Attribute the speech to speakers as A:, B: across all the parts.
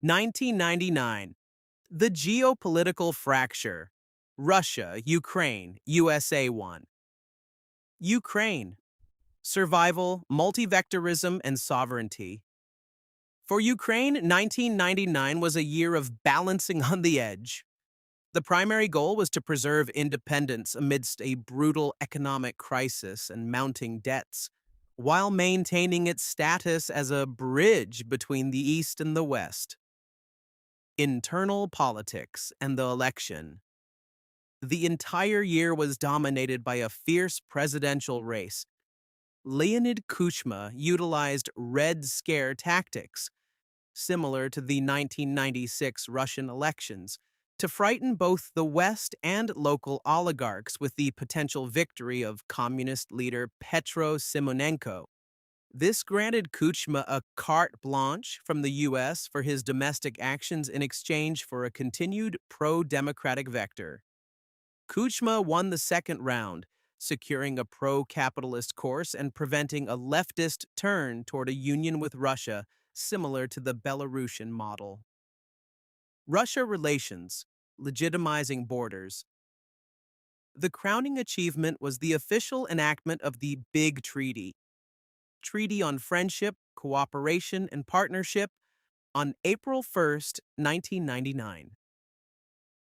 A: 1999. The geopolitical fracture. Russia, Ukraine, USA 1. Ukraine. Survival, multivectorism, and sovereignty. For Ukraine, 1999 was a year of balancing on the edge. The primary goal was to preserve independence amidst a brutal economic crisis and mounting debts, while maintaining its status as a bridge between the East and the West. Internal politics and the election. The entire year was dominated by a fierce presidential race. Leonid Kuchma utilized Red Scare tactics, similar to the 1996 Russian elections, to frighten both the West and local oligarchs with the potential victory of communist leader Petro Simonenko. This granted Kuchma a carte blanche from the U.S. for his domestic actions in exchange for a continued pro-democratic vector. Kuchma won the second round, securing a pro-capitalist course and preventing a leftist turn toward a union with Russia similar to the Belarusian model. Russia relations, legitimizing borders. The crowning achievement was the official enactment of the Big Treaty on Friendship, Cooperation, and Partnership on April 1, 1999.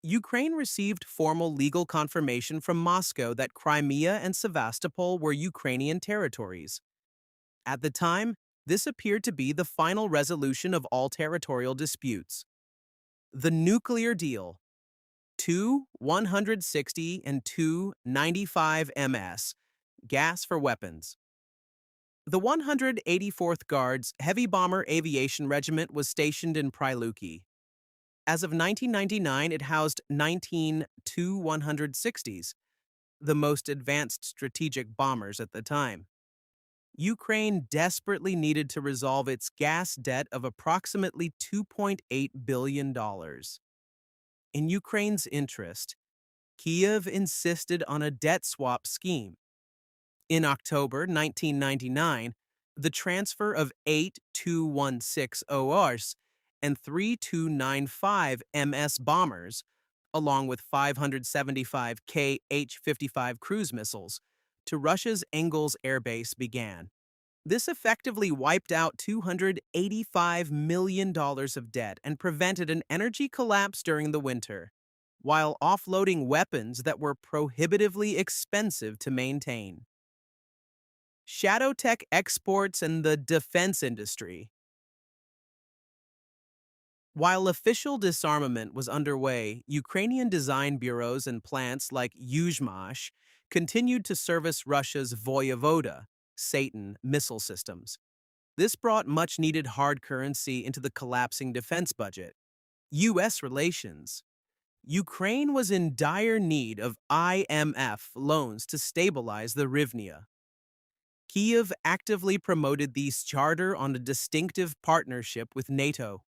A: Ukraine received formal legal confirmation from Moscow that Crimea and Sevastopol were Ukrainian territories. At the time, this appeared to be the final resolution of all territorial disputes. The nuclear deal. Two 160 and two 95 ms, gas for weapons. The 184th Guards Heavy Bomber Aviation Regiment was stationed in Pryluki. As of 1999, it housed 19 Tu-160s, the most advanced strategic bombers at the time. Ukraine desperately needed to resolve its gas debt of approximately $2.8 billion. In Ukraine's interest, Kyiv insisted on a debt swap scheme. In October 1999, the transfer of 8 Tu-160Rs and 3 Tu-95 ms bombers, along with 575 Kh-55 cruise missiles, to Russia's Engels Air Base began. This effectively wiped out $285 million of debt and prevented an energy collapse during the winter, while offloading weapons that were prohibitively expensive to maintain. Shadow tech exports and the defense industry. While official disarmament was underway, Ukrainian design bureaus and plants like Yuzhmash continued to service Russia's Voyevoda, Satan, missile systems. This brought much-needed hard currency into the collapsing defense budget. U.S. relations. Ukraine was in dire need of IMF loans to stabilize the hryvnia. Kyiv actively promoted these charter on a distinctive partnership with NATO.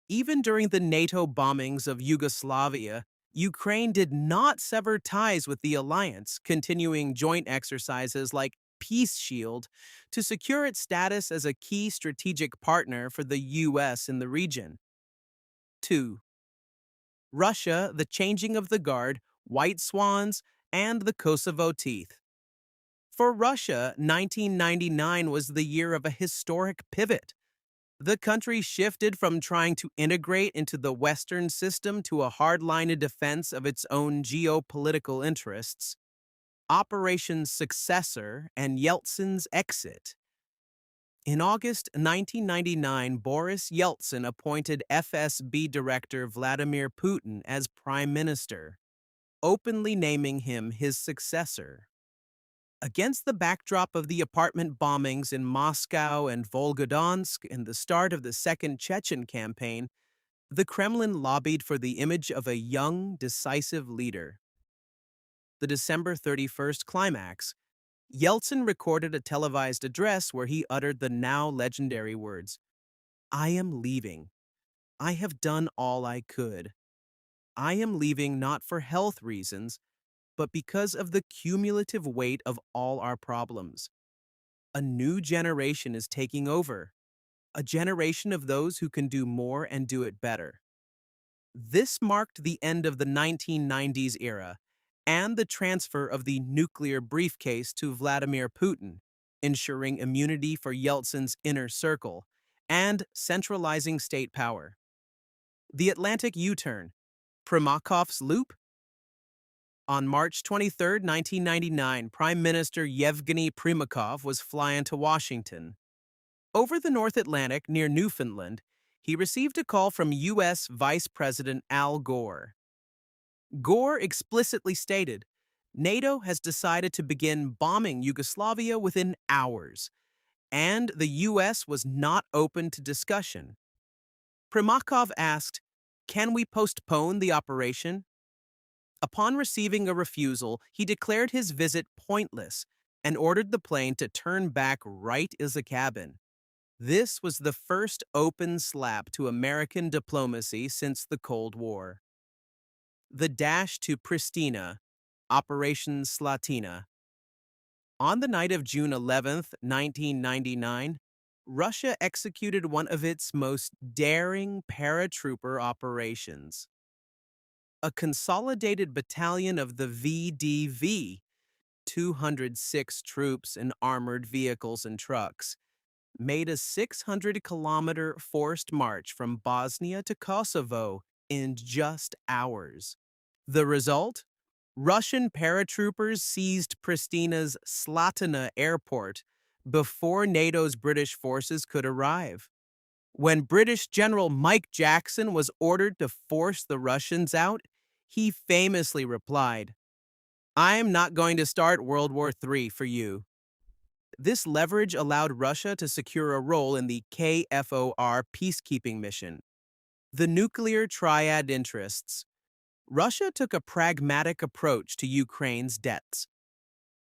A: Even during the NATO bombings of Yugoslavia, Ukraine did not sever ties with the alliance, continuing joint exercises like Peace Shield to secure its status as a key strategic partner for the U.S. in the region. 2. Russia, the changing of the guard, white swans, and the Kosovo teeth. For Russia, 1999 was the year of a historic pivot. The country shifted from trying to integrate into the Western system to a hardline defense of its own geopolitical interests. Operation Successor and Yeltsin's exit. In August 1999, Boris Yeltsin appointed FSB Director Vladimir Putin as Prime Minister, openly naming him his successor. Against the backdrop of the apartment bombings in Moscow and Volgodonsk and the start of the Second Chechen Campaign, the Kremlin lobbied for the image of a young, decisive leader. The December 31st climax. Yeltsin recorded a televised address where he uttered the now legendary words, "I am leaving. I have done all I could. I am leaving not for health reasons, but because of the cumulative weight of all our problems. A new generation is taking over. a generation of those who can do more and do it better. This marked the end of the 1990s era and the transfer of the nuclear briefcase to Vladimir Putin, ensuring immunity for Yeltsin's inner circle and centralizing state power. The Atlantic U-turn, Primakov's loop. On March 23, 1999, Prime Minister Yevgeny Primakov was flying to Washington. Over the North Atlantic near Newfoundland, he received a call from U.S. Vice President Al Gore. Gore explicitly stated, NATO has decided to begin bombing Yugoslavia within hours, and the U.S. was not open to discussion. Primakov asked, "Can we postpone the operation?" Upon receiving a refusal, he declared his visit pointless and ordered the plane to turn back right as a cabin. This was the first open slap to American diplomacy since the Cold War. The dash to Pristina, Operation Slatina. On the night of June 11, 1999, Russia executed one of its most daring paratrooper operations. A consolidated battalion of the VDV, 206 troops in armored vehicles and trucks, made a 600-kilometer forced march from Bosnia to Kosovo in just hours. The result? Russian paratroopers seized Pristina's Slatina Airport before NATO's British forces could arrive. When British General Mike Jackson was ordered to force the Russians out, he famously replied, "I am not going to start World War III for you." This leverage allowed Russia to secure a role in the KFOR peacekeeping mission. The nuclear triad interests. Russia took a pragmatic approach to Ukraine's debts.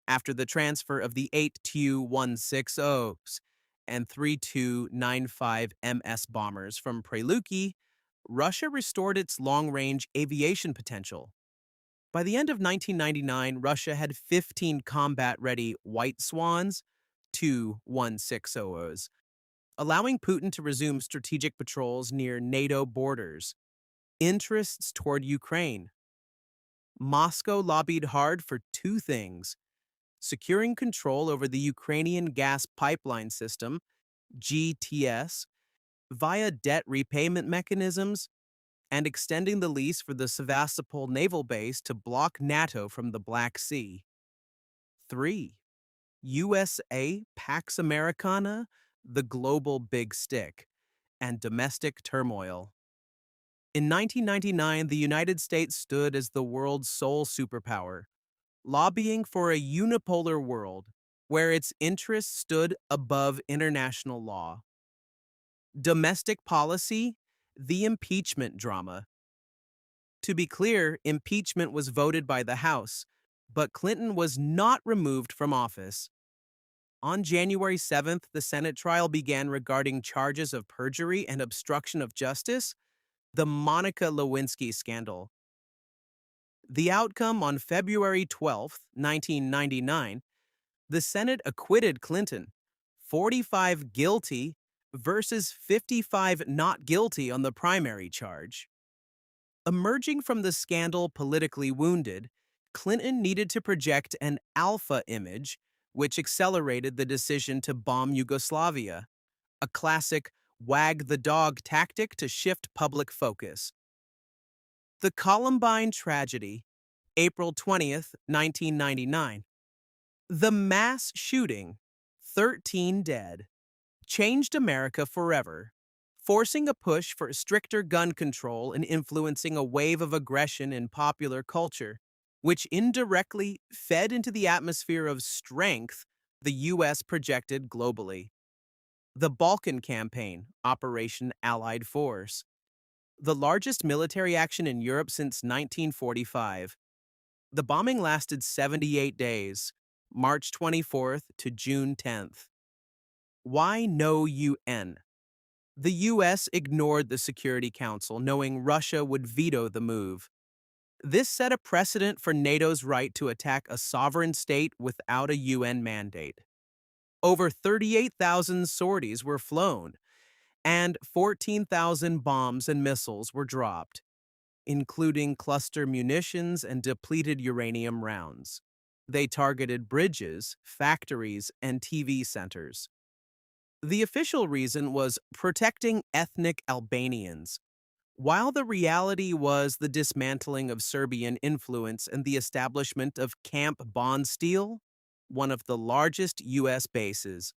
A: After the transfer of the 8 Tu-160s and 3 Tu-95 MS bombers from Preluki, Russia restored its long-range aviation potential. By the end of 1999, Russia had 15 combat-ready White Swans, Tu-160s, allowing Putin to resume strategic patrols near NATO borders. Interests toward Ukraine. Moscow lobbied hard for two things: securing control over the Ukrainian gas pipeline system, GTS, via debt repayment mechanisms, and extending the lease for the Sevastopol naval base to block NATO from the Black Sea. 3. USA Pax Americana, the global big stick, and domestic turmoil. In 1999, the United States stood as the world's sole superpower, lobbying for a unipolar world where its interests stood above international law. Domestic policy, the impeachment drama. To be clear, impeachment was voted by the House, but Clinton was not removed from office. On January 7th, the Senate trial began regarding charges of perjury and obstruction of justice, the Monica Lewinsky scandal. The outcome on February 12, 1999, the Senate acquitted Clinton, 45 guilty versus 55 not guilty on the primary charge. Emerging from the scandal politically wounded, Clinton needed to project an alpha image, which accelerated the decision to bomb Yugoslavia, a classic wag the dog tactic to shift public focus. The Columbine tragedy, April 20th, 1999. The mass shooting, 13 dead, changed America forever, forcing a push for stricter gun control and influencing a wave of aggression in popular culture, which indirectly fed into the atmosphere of strength the U.S. projected globally. The Balkan Campaign, Operation Allied Force, the largest military action in Europe since 1945. The bombing lasted 78 days, March 24th to June 10th. Why no UN? The U.S. ignored the Security Council, knowing Russia would veto the move. This set a precedent for NATO's right to attack a sovereign state without a UN mandate. Over 38,000 sorties were flown, and 14,000 bombs and missiles were dropped, including cluster munitions and depleted uranium rounds. They targeted bridges, factories, and TV centers. The official reason was protecting ethnic Albanians, while the reality was the dismantling of Serbian influence and the establishment of Camp Bondsteel, one of the largest U.S. bases.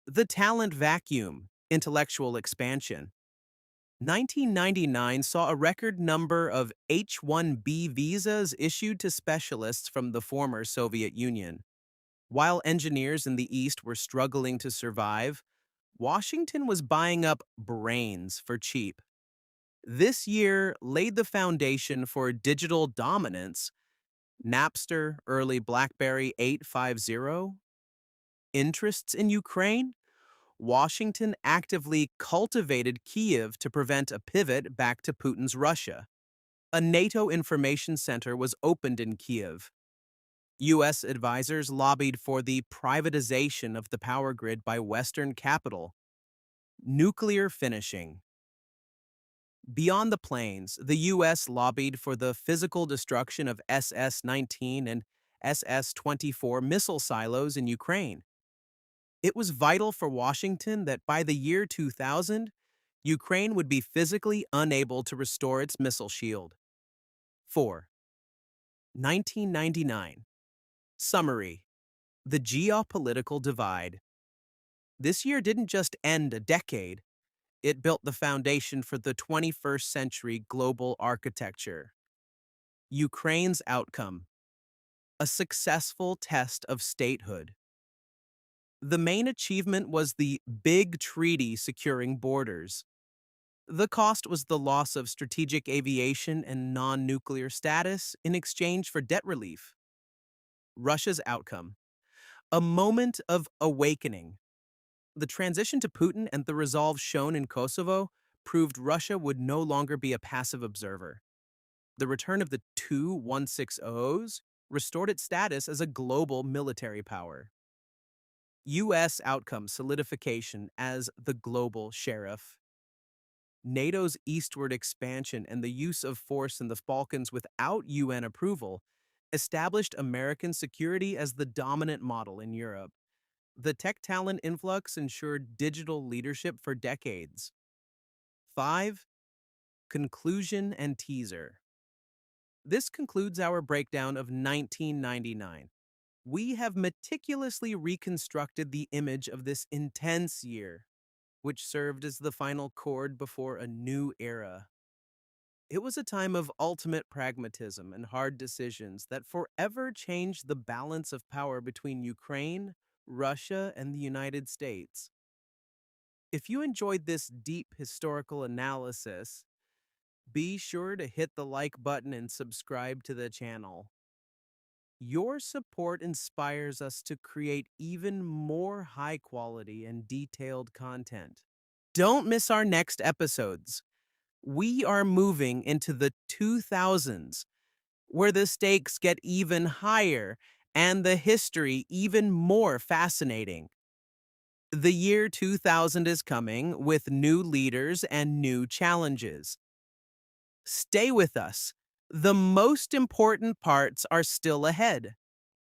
A: The talent vacuum, intellectual expansion. 1999 saw a record number of H-1B visas issued to specialists from the former Soviet Union. While engineers in the East were struggling to survive, Washington was buying up brains for cheap. This year laid the foundation for digital dominance. Napster, early BlackBerry 850. Interests in Ukraine? Washington actively cultivated Kyiv to prevent a pivot back to Putin's Russia. A NATO information center was opened in Kyiv. U.S. advisors lobbied for the privatization of the power grid by Western capital. Nuclear finishing. Beyond the plains, the U.S. lobbied for the physical destruction of SS-19 and SS-24 missile silos in Ukraine. It was vital for Washington that by the year 2000, Ukraine would be physically unable to restore its missile shield. 4. 1999. Summary. The geopolitical divide. This year didn't just end a decade, it built the foundation for the 21st century global architecture. Ukraine's outcome. A successful test of statehood. The main achievement was the big treaty securing borders. The cost was the loss of strategic aviation and non-nuclear status in exchange for debt relief. Russia's outcome. A moment of awakening. The transition to Putin and the resolve shown in Kosovo proved Russia would no longer be a passive observer. The return of the two 160s restored its status as a global military power. U.S. outcome solidification as the global sheriff. NATO's eastward expansion and the use of force in the Balkans without UN approval established American security as the dominant model in Europe. The tech talent influx ensured digital leadership for decades. 5. Conclusion and teaser. This concludes our breakdown of 1999. We have meticulously reconstructed the image of this intense year, which served as the final chord before a new era. It was a time of ultimate pragmatism and hard decisions that forever changed the balance of power between Ukraine, Russia, and the United States. If you enjoyed this deep historical analysis, be sure to hit the like button and subscribe to the channel. Your support inspires us to create even more high-quality and detailed content. Don't miss our next episodes. We are moving into the 2000s, where the stakes get even higher and the history even more fascinating. The year 2000 is coming with new leaders and new challenges. Stay with us. The most important parts are still ahead.